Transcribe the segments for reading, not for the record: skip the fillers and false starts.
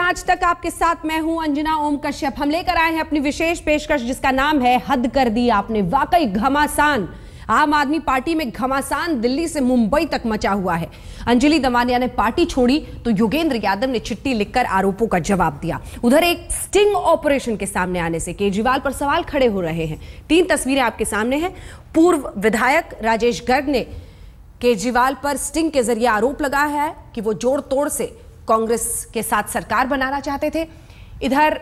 आज तक आपके साथ मैं हूं अंजना ओम कश्यप। हम लेकर आए हैं अपनी विशेष पेशकश जिसका नाम है हद कर दी आपने। वाकई घमासान, आम आदमी पार्टी में घमासान दिल्ली से मुंबई तक मचा हुआ है। अंजलि दमानिया ने पार्टी छोड़ी तो योगेंद्र यादव ने चिट्ठी लिखकर आरोपों का जवाब दिया। उधर एक स्टिंग ऑपरेशन के सामने आने से केजरीवाल पर सवाल खड़े हो रहे हैं। 3 तस्वीरें आपके सामने हैं। पूर्व विधायक राजेश गर्ग ने केजरीवाल पर स्टिंग के जरिए आरोप लगाया है कि वो जोड़ तोड़ से कांग्रेस के साथ सरकार बनाना चाहते थे। इधर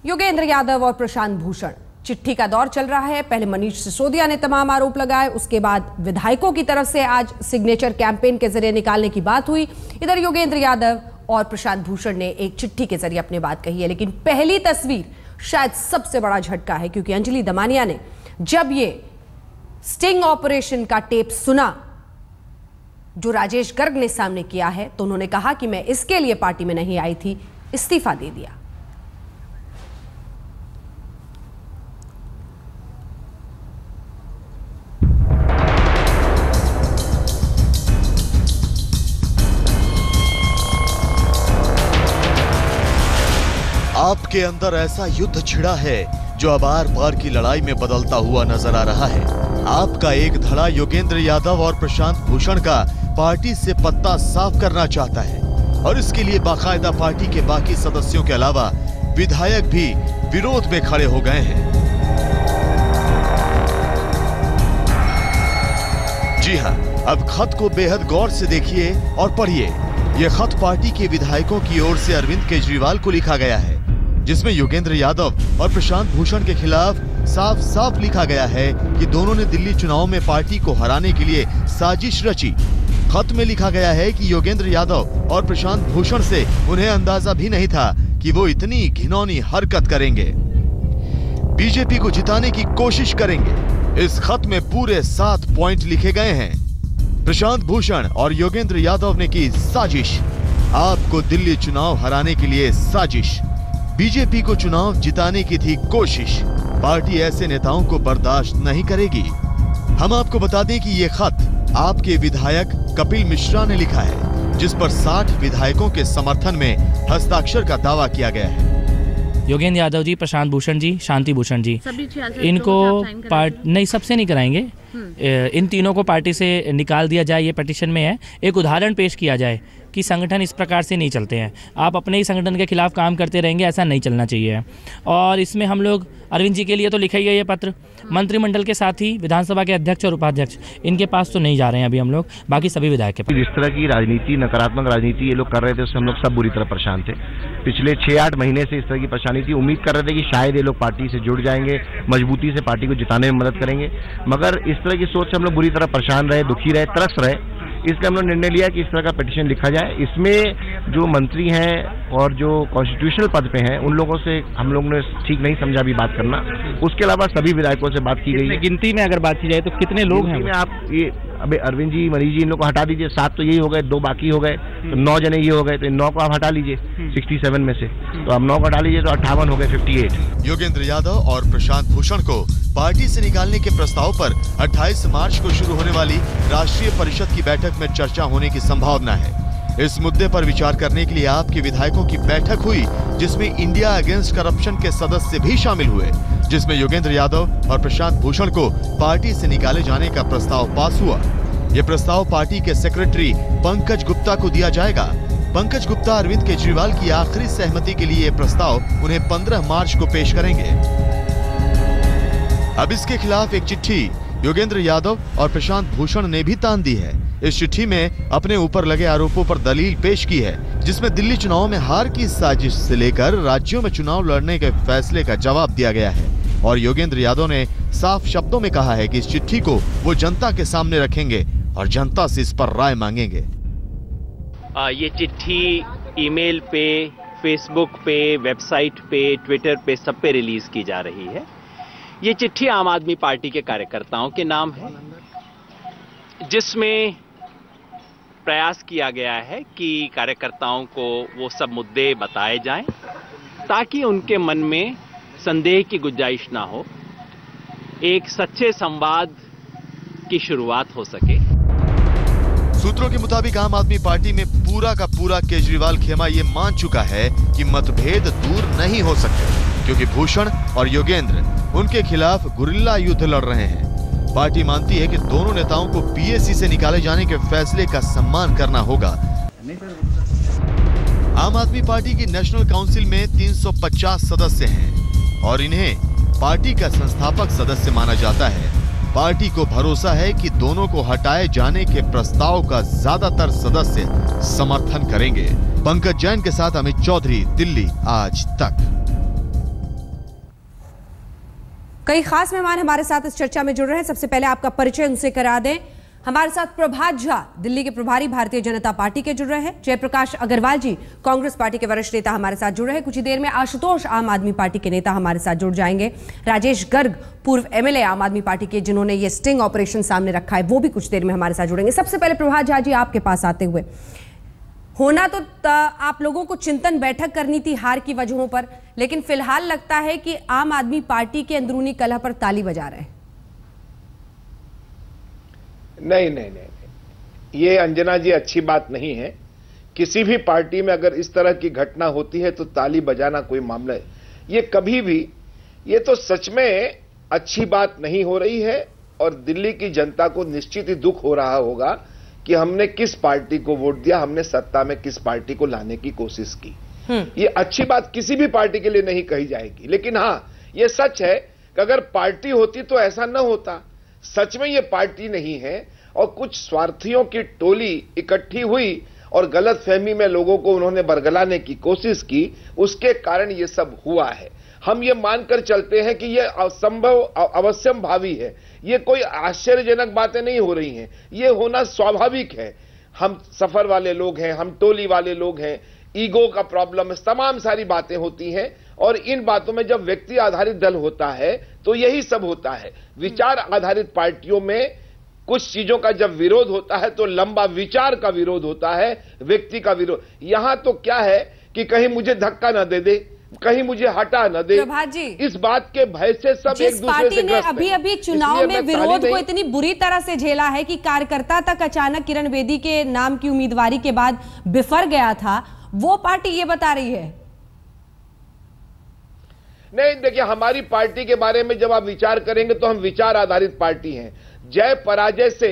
योगेंद्र यादव और प्रशांत भूषण, चिट्ठी का दौर चल रहा है। पहले मनीष सिसोदिया ने तमाम आरोप लगाए, उसके बाद विधायकों की तरफ से आज सिग्नेचर कैंपेन के जरिए निकालने की बात हुई। इधर योगेंद्र यादव और प्रशांत भूषण ने एक चिट्ठी के जरिए अपनी बात कही है। लेकिन पहली तस्वीर शायद सबसे बड़ा झटका है, क्योंकि अंजलि दमानिया ने जब ये स्टिंग ऑपरेशन का टेप सुना जो राजेश गर्ग ने सामने किया है, तो उन्होंने कहा कि मैं इसके लिए पार्टी में नहीं आई थी, इस्तीफा दे दिया। आपके अंदर ऐसा युद्ध छिड़ा है जो अब आर पार की लड़ाई में बदलता हुआ नजर आ रहा है। आपका एक धड़ा योगेंद्र यादव और प्रशांत भूषण का पार्टी से पत्ता साफ करना चाहता है, और इसके लिए बाकायदा पार्टी के बाकी सदस्यों के अलावा विधायक भी विरोध में खड़े हो गए हैं। जी हां, अब खत को बेहद गौर से देखिए और पढ़िए। यह खत पार्टी के विधायकों की ओर से अरविंद केजरीवाल को लिखा गया है, जिसमें योगेंद्र यादव और प्रशांत भूषण के खिलाफ साफ साफ लिखा गया है कि दोनों ने दिल्ली चुनाव में पार्टी को हराने के लिए साजिश रची। खत में लिखा गया है कि योगेंद्र यादव और प्रशांत भूषण से उन्हें अंदाजा भी नहीं था कि वो इतनी घिनौनी हरकत करेंगे, बीजेपी को जिताने की कोशिश करेंगे। इस खत में पूरे 7 पॉइंट लिखे गए हैं। प्रशांत भूषण और योगेंद्र यादव ने की साजिश, आपको दिल्ली चुनाव हराने के लिए साजिश, बीजेपी को चुनाव जिताने की थी कोशिश, पार्टी ऐसे नेताओं को बर्दाश्त नहीं करेगी। हम आपको बता दें कि ये खत आपके विधायक कपिल मिश्रा ने लिखा है, जिस पर 60 विधायकों के समर्थन में हस्ताक्षर का दावा किया गया है। योगेंद्र यादव जी, प्रशांत भूषण जी, शांति भूषण जी, इनको नहीं, सबसे नहीं कराएंगे। इन तीनों को पार्टी से निकाल दिया जाए, ये पिटीशन में है। एक उदाहरण पेश किया जाए कि संगठन इस प्रकार से नहीं चलते हैं, आप अपने ही संगठन के खिलाफ काम करते रहेंगे, ऐसा नहीं चलना चाहिए। और इसमें हम लोग अरविंद जी के लिए तो लिखा ही है ये पत्र, मंत्रिमंडल के साथ ही विधानसभा के अध्यक्ष और उपाध्यक्ष, इनके पास तो नहीं जा रहे हैं अभी हम लोग, बाकी सभी विधायक के पास। जिस तरह की राजनीति, नकारात्मक राजनीति ये लोग कर रहे थे, उससे हम लोग सब बुरी तरह परेशान थे। पिछले 6-8 महीने से इस तरह की परेशानी थी। उम्मीद कर रहे थे कि शायद ये लोग पार्टी से जुड़ जाएंगे, मजबूती से पार्टी को जिताने में मदद करेंगे, मगर इस तरह की सोच से हम लोग बुरी तरह परेशान रहे, दुखी रहे, तरस रहे। इसलिए हम लोग निर्णय लिया कि इस तरह का पिटीशन लिखा जाए। इसमें जो मंत्री हैं और जो कॉन्स्टिट्यूशनल पद पे हैं, उन लोगों से हम लोग ने ठीक नहीं समझा अभी बात करना। उसके अलावा सभी विधायकों से बात की गई है। गिनती में अगर बात की जाए तो कितने लोग हैं? आप ये अबे अरविंद जी, मनीष जी, इन लोग को हटा दीजिए। 7 तो यही हो गए, 2 बाकी हो गए, तो 9 जने ये हो गए, तो इन 9 को आप हटा लीजिए 67 में से। तो अब 9 को हटा लीजिए तो 58 हो गए, 58। योगेंद्र यादव और प्रशांत भूषण को पार्टी से निकालने के प्रस्ताव पर 28 मार्च को शुरू होने वाली राष्ट्रीय परिषद की बैठक में चर्चा होने की संभावना है। इस मुद्दे पर विचार करने के लिए आपके विधायकों की बैठक हुई, जिसमें इंडिया अगेंस्ट करप्शन के सदस्य भी शामिल हुए, जिसमें योगेंद्र यादव और प्रशांत भूषण को पार्टी से निकाले जाने का प्रस्ताव पास हुआ। यह प्रस्ताव पार्टी के सेक्रेटरी पंकज गुप्ता को दिया जाएगा। पंकज गुप्ता अरविंद केजरीवाल की आखिरी सहमति के लिए यह प्रस्ताव उन्हें 15 मार्च को पेश करेंगे। अब इसके खिलाफ एक चिट्ठी योगेंद्र यादव और प्रशांत भूषण ने भी तान दी है। इस चिट्ठी में अपने ऊपर लगे आरोपों पर दलील पेश की है, जिसमें दिल्ली चुनाव में हार की साजिश से लेकर राज्यों में चुनाव लड़ने के फैसले का जवाब दिया गया है। और योगेंद्र यादव ने साफ शब्दों में कहा है कि इस चिट्ठी को वो जनता के सामने रखेंगे और जनता से इस पर राय मांगेंगे। ये चिट्ठी ईमेल पे, फेसबुक पे, वेबसाइट पे, ट्विटर पे, सब पे रिलीज की जा रही है। ये चिट्ठी आम आदमी पार्टी के कार्यकर्ताओं के नाम है, जिसमें प्रयास किया गया है कि कार्यकर्ताओं को वो सब मुद्दे बताए जाएं, ताकि उनके मन में संदेह की गुंजाइश ना हो, एक सच्चे संवाद की शुरुआत हो सके। सूत्रों के मुताबिक आम आदमी पार्टी में पूरा का पूरा केजरीवाल खेमा ये मान चुका है कि मतभेद दूर नहीं हो सकते, क्योंकि भूषण और योगेंद्र उनके खिलाफ गुरिल्ला युद्ध लड़ रहे हैं। पार्टी मानती है कि दोनों नेताओं को पीएसी से निकाले जाने के फैसले का सम्मान करना होगा। आम आदमी पार्टी की नेशनल काउंसिल में 350 सदस्य हैं और इन्हें पार्टी का संस्थापक सदस्य माना जाता है। पार्टी को भरोसा है कि दोनों को हटाए जाने के प्रस्ताव का ज्यादातर सदस्य समर्थन करेंगे। पंकज जैन के साथ अमित चौधरी, दिल्ली आज तक। कई खास मेहमान हमारे साथ इस चर्चा में जुड़ रहे हैं। सबसे पहले आपका परिचय उनसे करा दें। हमारे साथ प्रभात झा, दिल्ली के प्रभारी भारतीय जनता पार्टी के जुड़ रहे हैं। जयप्रकाश अग्रवाल जी, कांग्रेस पार्टी के वरिष्ठ नेता हमारे साथ जुड़ रहे हैं। कुछ ही देर में आशुतोष, आम आदमी पार्टी के नेता हमारे साथ जुड़ जाएंगे। राजेश गर्ग, पूर्व एमएलए आम आदमी पार्टी के, जिन्होंने ये स्टिंग ऑपरेशन सामने रखा है, वो भी कुछ देर में हमारे साथ जुड़ेंगे। सबसे पहले प्रभात झा जी, आपके पास आते हुए, होना तो आप लोगों को चिंतन बैठक करनी थी हार की वजहों पर, लेकिन फिलहाल लगता है कि आम आदमी पार्टी के अंदरूनी कलह पर ताली बजा रहे हैं। नहीं, ये अंजना जी अच्छी बात नहीं है। किसी भी पार्टी में अगर इस तरह की घटना होती है तो ताली बजाना कोई मामला है, ये कभी भी, ये तो सच में अच्छी बात नहीं हो रही है। और दिल्ली की जनता को निश्चित ही दुख हो रहा होगा कि हमने किस पार्टी को वोट दिया, हमने सत्ता में किस पार्टी को लाने की कोशिश की। ये अच्छी बात किसी भी पार्टी के लिए नहीं कही जाएगी, लेकिन हां, ये सच है कि अगर पार्टी होती तो ऐसा न होता। सच में ये पार्टी नहीं है और कुछ स्वार्थियों की टोली इकट्ठी हुई और गलतफहमी में लोगों को उन्होंने बरगलाने की कोशिश की, उसके कारण ये सब हुआ है। हम ये मानकर चलते हैं कि ये असंभव अवश्यम भावी है, ये कोई आश्चर्यजनक बातें नहीं हो रही हैं, ये होना स्वाभाविक है। हम सफर वाले लोग हैं, हम टोली वाले लोग हैं, ईगो का प्रॉब्लम है, तमाम सारी बातें होती हैं। और इन बातों में जब व्यक्ति आधारित दल होता है तो यही सब होता है। विचार आधारित पार्टियों में कुछ चीजों का जब विरोध होता है तो लंबा विचार का विरोध होता है, व्यक्ति का विरोध। यहां तो क्या है कि कहीं मुझे धक्का न दे दे, कहीं मुझे हटा न दे, प्रभात जी, इस बात के भय से सब एक दूसरे से ग्रस्त हैं। अभी चुनाव में विरोध को इतनी बुरी तरह से झेला है कि कार्यकर्ता तक अचानक किरण बेदी के नाम की उम्मीदवारी के बाद बिफर गया था, वो पार्टी ये बता रही है। नहीं, देखिए, हमारी पार्टी के बारे में जब आप विचार करेंगे तो हम विचार आधारित पार्टी हैं। जय पराजय से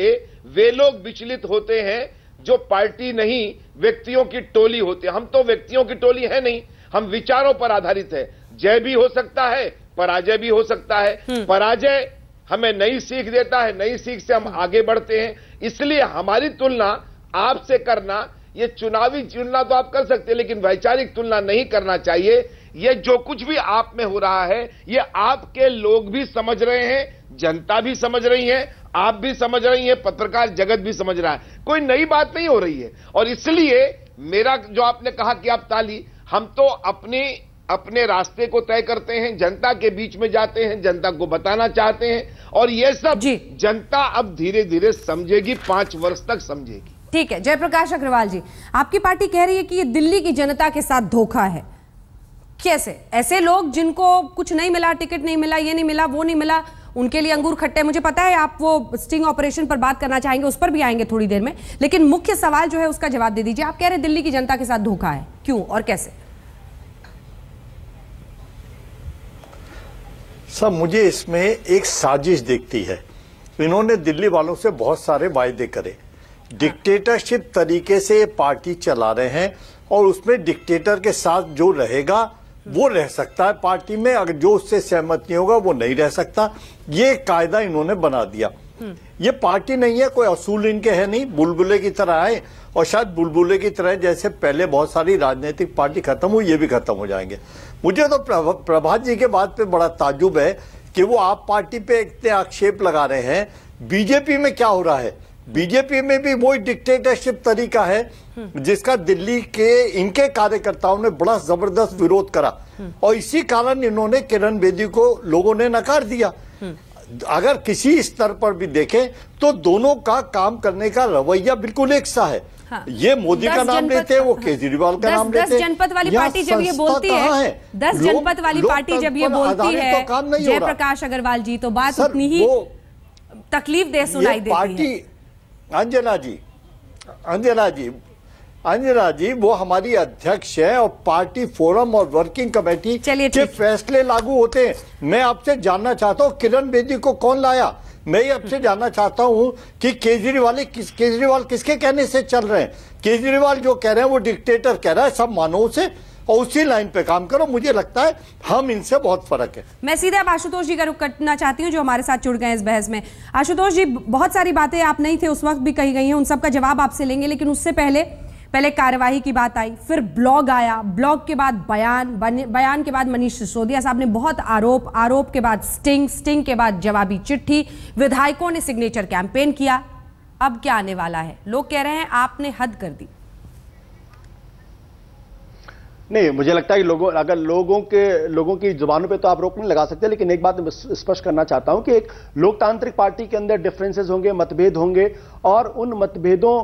वे लोग विचलित होते हैं जो पार्टी नहीं, व्यक्तियों की टोली होती है। हम तो व्यक्तियों की टोली है नहीं, हम विचारों पर आधारित है। जय भी हो सकता है, पराजय भी हो सकता है। पराजय हमें नई सीख देता है, नई सीख से हम आगे बढ़ते हैं। इसलिए हमारी तुलना आपसे करना, ये चुनावी तुलना तो आप कर सकते हैं, लेकिन वैचारिक तुलना नहीं करना चाहिए। ये जो कुछ भी आप में हो रहा है, ये आपके लोग भी समझ रहे हैं, जनता भी समझ रही है, आप भी समझ रही है, पत्रकार जगत भी समझ रहा है। कोई नई बात नहीं हो रही है। और इसलिए मेरा जो आपने कहा कि आप ताली, हम तो अपने रास्ते को तय करते हैं, जनता के बीच में जाते हैं, जनता को बताना चाहते हैं, और ये सब जनता अब धीरे धीरे समझेगी, 5 वर्ष तक समझेगी। ठीक है, जयप्रकाश अग्रवाल जी, आपकी पार्टी कह रही है कि ये दिल्ली की जनता के साथ धोखा है। कैसे? ऐसे लोग जिनको कुछ नहीं मिला, टिकट नहीं मिला, ये नहीं मिला, वो नहीं मिला, उनके लिए अंगूर खट्टे। मुझे पता है आप वो स्टिंग ऑपरेशन पर बात करना चाहेंगे, उस पर भी आएंगे थोड़ी देर में, लेकिन मुख्य सवाल जो है उसका जवाब दे दीजिए। आप कह रहे दिल्ली की जनता के साथ धोखा है, क्यों और कैसे? सब मुझे इसमें एक साजिश दिखती है। इन्होंने दिल्ली वालों से बहुत सारे वायदे करे, डिक्टेटरशिप तरीके से पार्टी चला रहे हैं, और उसमें डिक्टेटर के साथ जो रहेगा वो रह सकता है पार्टी में, अगर जो उससे सहमत नहीं होगा वो नहीं रह सकता। ये कायदा इन्होंने बना दिया। ये पार्टी नहीं है, कोई असूल इनके है नहीं, बुलबुले की तरह आए, और शायद बुलबुले की तरह जैसे पहले बहुत सारी राजनीतिक पार्टी खत्म हुई, ये भी खत्म हो जाएंगे। मुझे तो प्रभात जी के बात पे बड़ा ताज्जुब है कि वो आप पार्टी पे इतने आक्षेप लगा रहे हैं। बीजेपी में क्या हो रहा है? बीजेपी में भी वही डिक्टेटरशिप तरीका है जिसका दिल्ली के इनके कार्यकर्ताओं ने बड़ा जबरदस्त विरोध करा, और इसी कारण इन्होंने किरण बेदी को लोगों ने नकार दिया। अगर किसी स्तर पर भी देखें तो दोनों का काम करने का रवैया बिल्कुल एक सा है। हाँ। ये मोदी का नाम लेते हैं, वो केजरीवाल का नाम लेते हैं। 10 जनपद वाली पार्टी जब ये बोलती है, 10 जनपद वाली पार्टी जब ये बोलती है जयप्रकाश अग्रवाल जी, तो बात उतनी ही तकलीफ दे सुनाई देती है। अंजना जी, अंजना जी वो हमारी अध्यक्ष है और पार्टी फोरम और वर्किंग कमेटी के फैसले लागू होते हैं। मैं आपसे जानना चाहता हूँ किरण बेदी को कौन लाया? मैं ये आपसे जानना चाहता हूँ कि केजरीवाल किसके कहने से चल रहे हैं? केजरीवाल जो कह रहे हैं वो डिक्टेटर कह रहा है, सब मानो उसे और उसी लाइन पे काम करो। मुझे लगता है हम इनसे बहुत फर्क है। मैं सीधे अब आशुतोष जी का रुख करना चाहती हूँ जो हमारे साथ जुड़ गए इस बहस में। आशुतोष जी, बहुत सारी बातें आप नहीं थे उस वक्त भी कही गई हैं, उन सब का जवाब आपसे लेंगे, लेकिन उससे पहले कार्यवाही की बात आई, फिर ब्लॉग आया, ब्लॉग के बाद बयान के बाद मनीष सिसोदिया साहब ने बहुत आरोप के बाद स्टिंग के बाद जवाबी चिट्ठी, विधायकों ने सिग्नेचर कैंपेन किया। अब क्या आने वाला है? लोग कह रहे हैं आपने हद कर दी। नहीं, मुझे लगता है कि लोगों की जुबानों पे तो आप रोक नहीं लगा सकते, लेकिन एक बात मैं स्पष्ट करना चाहता हूं कि एक लोकतांत्रिक पार्टी के अंदर डिफरेंसेस होंगे, मतभेद होंगे, और उन मतभेदों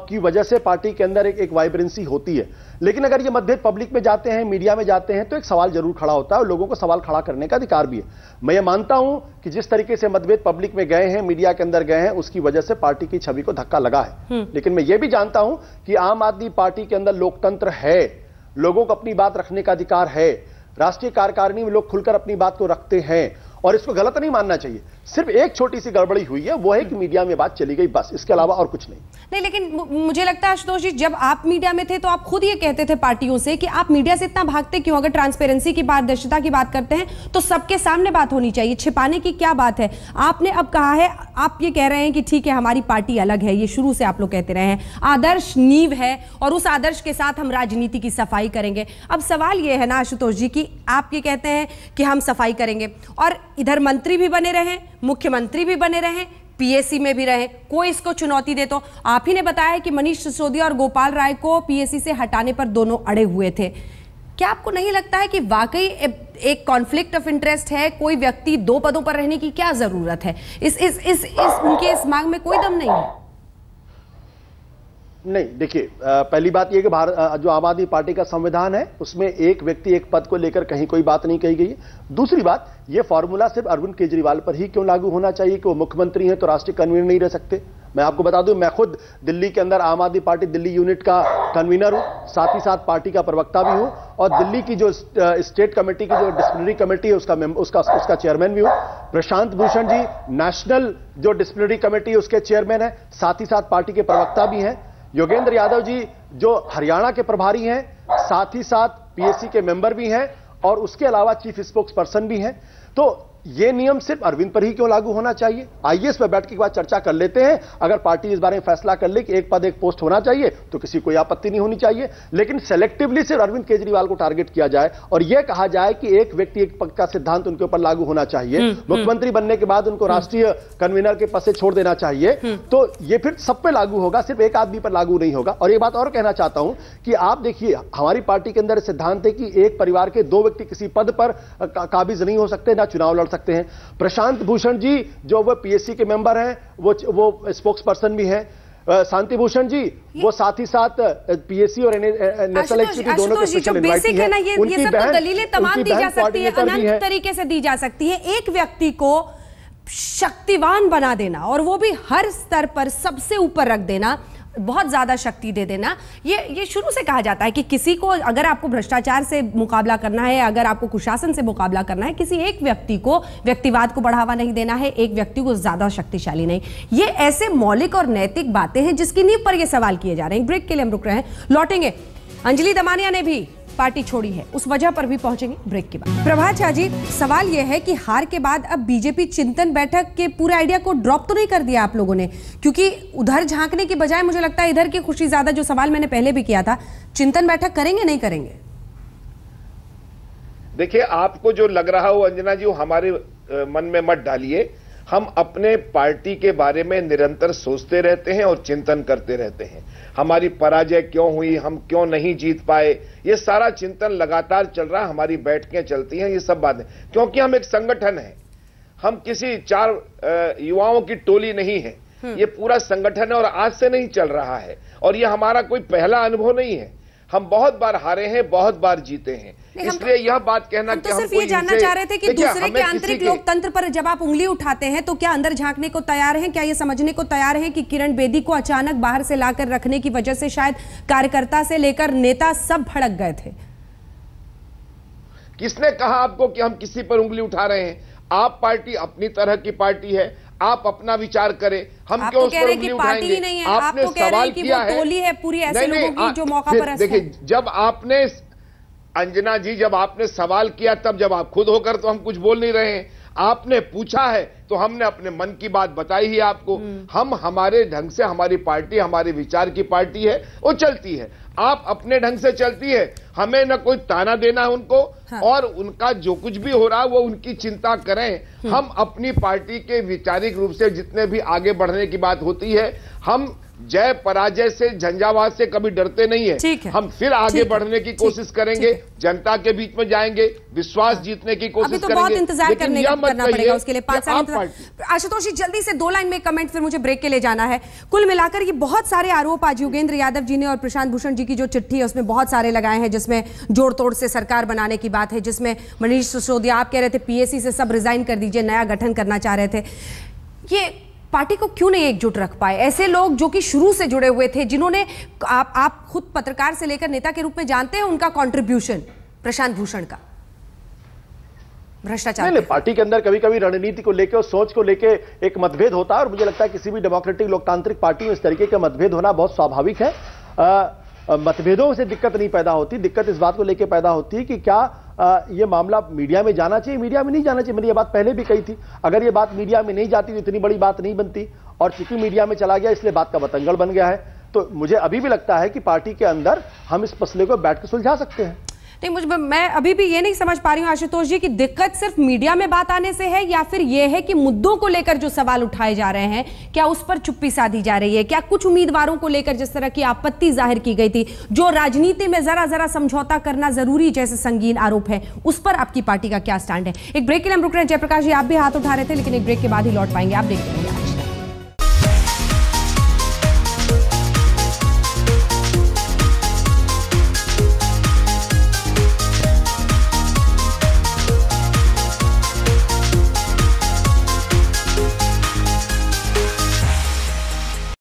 की वजह से पार्टी के अंदर एक वाइब्रेंसी होती है। लेकिन अगर ये मतभेद पब्लिक में जाते हैं, मीडिया में जाते हैं, तो एक सवाल जरूर खड़ा होता है और लोगों को सवाल खड़ा करने का अधिकार भी है। मैं ये मानता हूं कि जिस तरीके से मतभेद पब्लिक में गए हैं, मीडिया के अंदर गए हैं, उसकी वजह से पार्टी की छवि को धक्का लगा है। लेकिन मैं ये भी जानता हूं कि आम आदमी पार्टी के अंदर लोकतंत्र है, लोगों को अपनी बात रखने का अधिकार है, राष्ट्रीय कार्यकारिणी में लोग खुलकर अपनी बात को रखते हैं और इसको गलत नहीं मानना चाहिए। सिर्फ एक छोटी सी गड़बड़ी हुई है, वो है कि मीडिया में बात चली गई, बस, इसके अलावा और कुछ नहीं। लेकिन मुझे लगता है आशुतोष जी, जब आप मीडिया में थे तो आप खुद ये कहते थे पार्टियों से कि आप मीडिया से इतना भागते क्यों? अगर ट्रांसपेरेंसी की, पारदर्शिता की बात करते हैं तो सबके सामने बात होनी चाहिए, छिपाने की क्या बात है? आपने अब कहा है, आप ये कह रहे हैं कि ठीक है हमारी पार्टी अलग है, ये शुरू से आप लोग कहते रहे हैं, आदर्श नींव है और उस आदर्श के साथ हम राजनीति की सफाई करेंगे। अब सवाल ये है ना आशुतोष जी कि आप ये कहते हैं कि हम सफाई करेंगे और इधर मंत्री भी बने रहे, मुख्यमंत्री भी बने रहे, पीएसी में भी रहे, कोई इसको चुनौती दे तो? आप ही ने बताया कि मनीष सिसोदिया और गोपाल राय को पीएसी से हटाने पर दोनों अड़े हुए थे। क्या आपको नहीं लगता है कि वाकई एक कॉन्फ्लिक्ट ऑफ इंटरेस्ट है? कोई व्यक्ति दो पदों पर रहने की क्या जरूरत है? उनके इस मांग में कोई दम नहीं है। नहीं, देखिए, पहली बात यह कि जो आम आदमी पार्टी का संविधान है उसमें एक व्यक्ति एक पद को लेकर कहीं कोई बात नहीं कही गई है। दूसरी बात, यह फॉर्मूला सिर्फ अरविंद केजरीवाल पर ही क्यों लागू होना चाहिए कि वो मुख्यमंत्री हैं तो राष्ट्रीय कन्वीनर नहीं रह सकते? मैं आपको बता दूं, मैं खुद दिल्ली के अंदर आम आदमी पार्टी दिल्ली यूनिट का कन्वीनर हूं, साथ ही साथ पार्टी का प्रवक्ता भी हूं और दिल्ली की जो स्टेट कमेटी की जो डिसिप्लिनरी कमेटी है उसका चेयरमैन भी हूं। प्रशांत भूषण जी नेशनल जो डिसिप्लिनरी कमेटी है उसके चेयरमैन है, साथ ही साथ पार्टी के प्रवक्ता भी हैं। योगेंद्र यादव जी जो हरियाणा के प्रभारी हैं, साथ ही साथ पीएसी के मेंबर भी हैं और उसके अलावा चीफ स्पोक्स पर्सन भी हैं। तो ये नियम सिर्फ अरविंद पर ही क्यों लागू होना चाहिए? आइए इस पर बैठक के बाद चर्चा कर लेते हैं। अगर पार्टी इस बारे में फैसला कर ले कि एक पद एक पोस्ट होना चाहिए तो किसी कोई आपत्ति नहीं होनी चाहिए, लेकिन सेलेक्टिवली सिर्फ अरविंद केजरीवाल को टारगेट किया जाए और यह कहा जाए कि एक व्यक्ति एक पद का सिद्धांत उनके ऊपर लागू होना चाहिए, मुख्यमंत्री बनने के बाद उनको राष्ट्रीय कन्वीनर के पद से छोड़ देना चाहिए, तो यह फिर सब पे लागू होगा, सिर्फ एक आदमी पर लागू नहीं होगा। और यह बात और कहना चाहता हूं कि आप देखिए, हमारी पार्टी के अंदर सिद्धांत है कि एक परिवार के दो व्यक्ति किसी पद पर काबिज नहीं हो सकते, ना चुनाव लड़ सकते हैं। प्रशांत भूषण जी जो वो पीएससी के मेंबर हैं, वो स्पोक्स पर्सन भी हैं। शांति भूषण जी वो साथ ही साथ पीएससी और नेशनल एक्टिविटी दोनों के स्पेशल इनवाइटी हैं। ये सब तो दलीलें तमाम दी जा सकती है, अनंत तरीके से दी जा सकती है। एक व्यक्ति को शक्तिवान बना देना और वो भी हर स्तर पर सबसे ऊपर रख देना, बहुत ज्यादा शक्ति दे देना, ये शुरू से कहा जाता है कि किसी को अगर आपको भ्रष्टाचार से मुकाबला करना है, अगर आपको कुशासन से मुकाबला करना है, किसी एक व्यक्ति को, व्यक्तिवाद को बढ़ावा नहीं देना है, एक व्यक्ति को ज्यादा शक्तिशाली नहीं। ये ऐसे मौलिक और नैतिक बातें हैं जिसकी नींव पर ये सवाल किए जा रहे हैं। ब्रेक के लिए हम रुक रहे हैं, लौटेंगे। अंजलि दमानिया ने भी पार्टी छोड़ी है, उस वजह पर भी पहुंचेंगे ब्रेक के बाद। प्रभात झा जी, सवाल यह है कि हार के बाद अब बीजेपी चिंतन बैठक के पूरे आइडिया को ड्रॉप तो नहीं कर दिया आप लोगों ने? क्योंकि उधर झांकने की बजाय मुझे लगता है इधर की खुशी ज्यादा, जो सवाल मैंने पहले भी किया था, चिंतन बैठक करेंगे नहीं करेंगे? देखिए, आपको जो लग रहा हो अंजना जी, वो हमारे मन में मत डालिए। हम अपने पार्टी के बारे में निरंतर सोचते रहते हैं और चिंतन करते रहते हैं। हमारी पराजय क्यों हुई, हम क्यों नहीं जीत पाए, ये सारा चिंतन लगातार चल रहा है। हमारी बैठकें चलती हैं, ये सब बातें, क्योंकि हम एक संगठन है, हम किसी चार युवाओं की टोली नहीं है। ये पूरा संगठन है और आज से नहीं चल रहा है और ये हमारा कोई पहला अनुभव नहीं है। हम बहुत बार हारे हैं, बहुत बार जीते हैं। इसलिए यह बात कहना हम तो सिर्फ ये जानना चाह रहे थे कि दूसरे के आंतरिक लोकतंत्र पर जब आप उंगली उठाते हैं तो क्या अंदर झांकने को तैयार हैं? क्या ये समझने को तैयार हैं कि किरण बेदी को अचानक बाहर से लाकर रखने की वजह से शायद कार्यकर्ता से लेकर नेता सब भड़क गए थे? किसने कहा आपको कि हम किसी पर उंगली उठा रहे हैं? आप पार्टी अपनी तरह की पार्टी है, आप अपना विचार करें। हम क्यों उस पर उंगली उठाएंगे? नहीं है, आपने आप तो कह रहे हैं कि किया वो टोली है पूरी ऐसे लोगों की जो मौका पर देखिए, जब आपने अंजना जी जब आपने सवाल किया तब, जब आप खुद होकर तो हम कुछ बोल नहीं रहे हैं। आपने पूछा है तो हमने अपने मन की बात बताई ही आपको। हम हमारे ढंग से, हमारी पार्टी हमारे विचार की पार्टी है, वो चलती है। आप अपने ढंग से चलती है, हमें न कोई ताना देना है उनको। हाँ। और उनका जो कुछ भी हो रहा है वो उनकी चिंता करें। हम अपनी पार्टी के वैचारिक रूप से जितने भी आगे बढ़ने की बात होती है, हम जय पराजय से, झंझावात से कभी डरते नहीं है। हम फिर आगे बढ़ने की कोशिश करेंगे, जनता के बीच में जाएंगे, विश्वास जीतने की कोशिश अभी तो करेंगे। बहुत इंतजार करना पड़ेगा उसके लिए, 5 साल इंतजार। आशुतोष जी जल्दी से 2 लाइन में कमेंट, फिर मुझे ब्रेक के लिए जाना है। कुल मिलाकर ये बहुत सारे आरोप आज योगेंद्र यादव जी ने और प्रशांत भूषण जी की जो चिट्ठी है उसमें बहुत सारे लगाए हैं, जिसमें जोड़ तोड़ से सरकार बनाने की बात है, जिसमें मनीष सिसोदिया आप कह रहे थे पीएसी से सब रिजाइन कर दीजिए, नया गठन करना चाह रहे थे। ये पार्टी को क्यों नहीं एकजुट रख पाए? ऐसे लोग जो कि शुरू से जुड़े हुए थे, जिन्होंने आप खुद पत्रकार से लेकर नेता के रूप में जानते हैं उनका कंट्रीब्यूशन, प्रशांत भूषण का भ्रष्टाचार। नहीं, पार्टी के अंदर कभी कभी रणनीति को लेकर और सोच को लेकर एक मतभेद होता है, और मुझे लगता है किसी भी डेमोक्रेटिक लोकतांत्रिक पार्टी में इस तरीके का मतभेद होना बहुत स्वाभाविक है। मतभेदों से दिक्कत नहीं पैदा होती, दिक्कत इस बात को लेकर पैदा होती है कि क्या ये मामला मीडिया में जाना चाहिए, मीडिया में नहीं जाना चाहिए। मैंने ये बात पहले भी कही थी, अगर ये बात मीडिया में नहीं जाती तो इतनी बड़ी बात नहीं बनती, और चूंकि मीडिया में चला गया इसलिए बात का बतंगड़ बन गया है। तो मुझे अभी भी लगता है कि पार्टी के अंदर हम इस मसले को बैठ कर सुलझा सकते हैं। नहीं, मैं अभी भी ये नहीं समझ पा रही हूं आशुतोष जी कि दिक्कत सिर्फ मीडिया में बात आने से है, या फिर यह है कि मुद्दों को लेकर जो सवाल उठाए जा रहे हैं क्या उस पर चुप्पी साधी जा रही है? क्या कुछ उम्मीदवारों को लेकर जिस तरह की आपत्ति जाहिर की गई थी, जो राजनीति में जरा जरा समझौता करना जरूरी जैसे संगीन आरोप है, उस पर आपकी पार्टी का क्या स्टैंड है? एक ब्रेक के लिए हम रुक रहे हैं। जयप्रकाश जी आप भी हाथ उठा रहे थे, लेकिन एक ब्रेक के बाद ही लौट पाएंगे, आप देखते हैं।